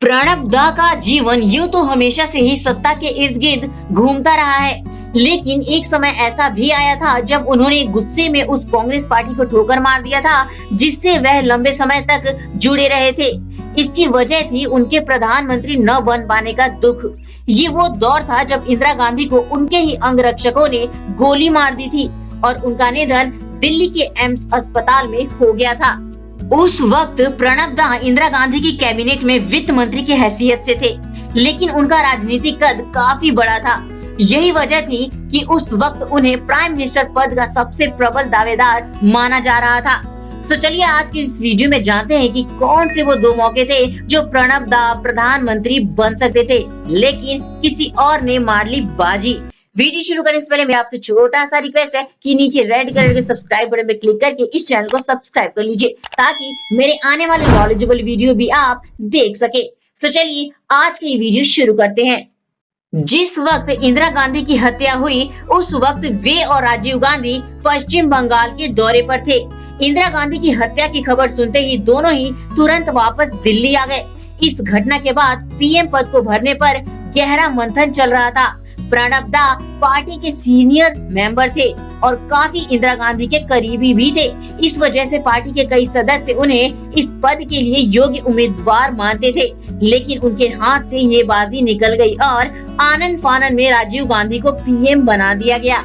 प्रणब दा का जीवन यूं तो हमेशा से ही सत्ता के इर्द गिर्द घूमता रहा है, लेकिन एक समय ऐसा भी आया था जब उन्होंने गुस्से में उस कांग्रेस पार्टी को ठोकर मार दिया था जिससे वह लंबे समय तक जुड़े रहे थे। इसकी वजह थी उनके प्रधानमंत्री न बन पाने का दुख। ये वो दौर था जब इंदिरा गांधी को उनके ही अंगरक्षकों ने गोली मार दी थी और उनका निधन दिल्ली के एम्स अस्पताल में हो गया था। उस वक्त प्रणब दा इंदिरा गांधी की कैबिनेट में वित्त मंत्री की हैसियत से थे, लेकिन उनका राजनीतिक कद काफी बड़ा था। यही वजह थी कि उस वक्त उन्हें प्राइम मिनिस्टर पद का सबसे प्रबल दावेदार माना जा रहा था। चलिए आज के इस वीडियो में जानते हैं कि कौन से वो दो मौके थे जो प्रणब दा प्रधानमंत्री बन सकते थे, लेकिन किसी और ने मार ली बाजी। वीडियो शुरू करने से पहले मेरा आपसे छोटा सा रिक्वेस्ट है कि नीचे रेड कलर के सब्सक्राइब बटन पे क्लिक करके इस चैनल को सब्सक्राइब कर लीजिए ताकि मेरे आने वाले नॉलेजेबल वीडियो भी आप देख सके। चलिए आज की वीडियो शुरू करते हैं। जिस वक्त इंदिरा गांधी की हत्या हुई उस वक्त वे और राजीव गांधी पश्चिम बंगाल के दौरे पर थे। इंदिरा गांधी की हत्या की खबर सुनते ही दोनों ही तुरंत वापस दिल्ली आ गए। इस घटना के बाद पीएम पद को भरने पर गहरा मंथन चल रहा था। प्रणब दा पार्टी के सीनियर मेंबर थे और काफी इंदिरा गांधी के करीबी भी थे। इस वजह से पार्टी के कई सदस्य उन्हें इस पद के लिए योग्य उम्मीदवार मानते थे, लेकिन उनके हाथ से ये बाजी निकल गई और आनन फानन में राजीव गांधी को पीएम बना दिया गया।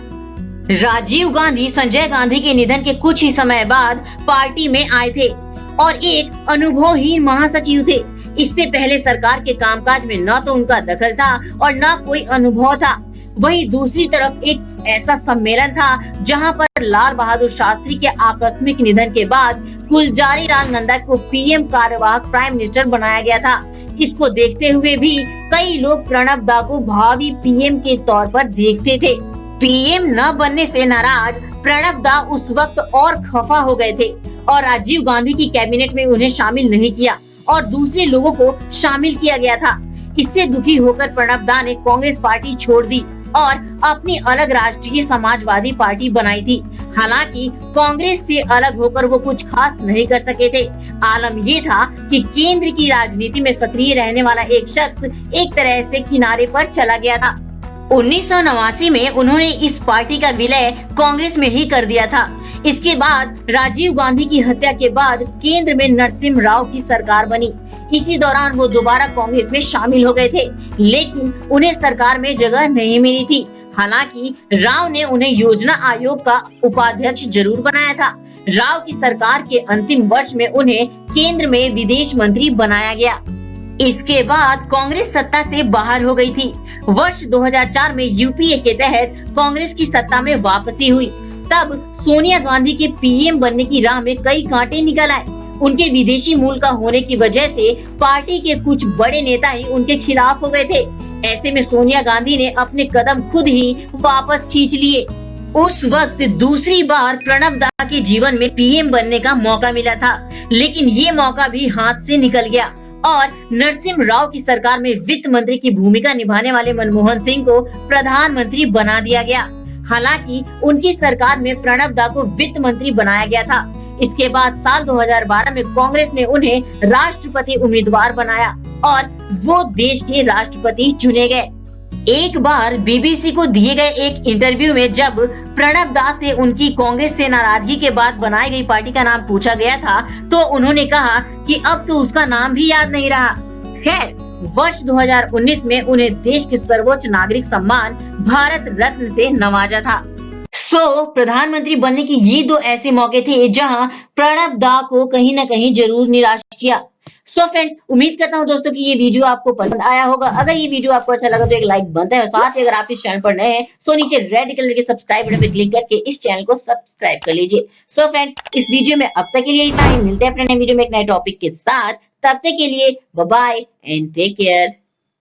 राजीव गांधी संजय गांधी के निधन के कुछ ही समय बाद पार्टी में आए थे और एक अनुभवहीन महासचिव थे। इससे पहले सरकार के कामकाज में न तो उनका दखल था और न कोई अनुभव था। वहीं दूसरी तरफ एक ऐसा सम्मेलन था जहां पर लाल बहादुर शास्त्री के आकस्मिक निधन के बाद गुलजारी लाल नंदा को पीएम कार्यवाहक प्राइम मिनिस्टर बनाया गया था। इसको देखते हुए भी कई लोग प्रणब दा को भावी पीएम के तौर पर देखते थे। पीएम न बनने से नाराज प्रणब दा उस वक्त और खफा हो गए थे और राजीव गांधी की कैबिनेट में उन्हें शामिल नहीं किया और दूसरे लोगों को शामिल किया गया था। इससे दुखी होकर प्रणब दा ने कांग्रेस पार्टी छोड़ दी और अपनी अलग राष्ट्रीय समाजवादी पार्टी बनाई थी। हालांकि कांग्रेस से अलग होकर वो कुछ खास नहीं कर सके थे। आलम ये था कि केंद्र की राजनीति में सक्रिय रहने वाला एक शख्स एक तरह से किनारे पर चला गया था। 1989 में उन्होंने इस पार्टी का विलय कांग्रेस में ही कर दिया था। इसके बाद राजीव गांधी की हत्या के बाद केंद्र में नरसिम्हा राव की सरकार बनी। इसी दौरान वो दोबारा कांग्रेस में शामिल हो गए थे, लेकिन उन्हें सरकार में जगह नहीं मिली थी। हालांकि राव ने उन्हें योजना आयोग का उपाध्यक्ष जरूर बनाया था। राव की सरकार के अंतिम वर्ष में उन्हें केंद्र में विदेश मंत्री बनाया गया। इसके बाद कांग्रेस सत्ता से बाहर हो गई थी। वर्ष 2004 में यूपीए के तहत कांग्रेस की सत्ता में वापसी हुई। तब सोनिया गांधी के पीएम बनने की राह में कई कांटे निकल आए। उनके विदेशी मूल का होने की वजह से पार्टी के कुछ बड़े नेता ही उनके खिलाफ हो गए थे। ऐसे में सोनिया गांधी ने अपने कदम खुद ही वापस खींच लिए। उस वक्त दूसरी बार प्रणब दा के जीवन में पीएम बनने का मौका मिला था, लेकिन ये मौका भी हाथ से निकल गया और नरसिम्हा राव की सरकार में वित्त मंत्री की भूमिका निभाने वाले मनमोहन सिंह को प्रधानमंत्री बना दिया गया। हालांकि उनकी सरकार में प्रणब दा को वित्त मंत्री बनाया गया था। इसके बाद साल 2012 में कांग्रेस ने उन्हें राष्ट्रपति उम्मीदवार बनाया और वो देश के राष्ट्रपति चुने गए। एक बार बीबीसी को दिए गए एक इंटरव्यू में जब प्रणब दा से उनकी कांग्रेस से नाराजगी के बाद बनाई गई पार्टी का नाम पूछा गया था तो उन्होंने कहा कि अब तो उसका नाम भी याद नहीं रहा। खैर, वर्ष 2019 में उन्हें देश के सर्वोच्च नागरिक सम्मान भारत रत्न से नवाजा था। प्रधानमंत्री बनने के ये दो ऐसे मौके थे जहां प्रणब दा को कहीं न कहीं जरूर निराश किया। फ्रेंड्स, उम्मीद करता हूँ दोस्तों कि ये वीडियो आपको पसंद आया होगा। अगर ये वीडियो आपको अच्छा लगा तो एक लाइक बनता है और साथ ही अगर आप इस चैनल पर नए हैं नीचे रेड कलर के सब्सक्राइब बटन पे क्लिक करके इस चैनल को सब्सक्राइब कर लीजिए। फ्रेंड्स, इस वीडियो में अब तक के लिए इतना ही। मिलते हैं अपने नए वीडियो में एक नए टॉपिक के साथ। तब तक के लिए bye bye and take care.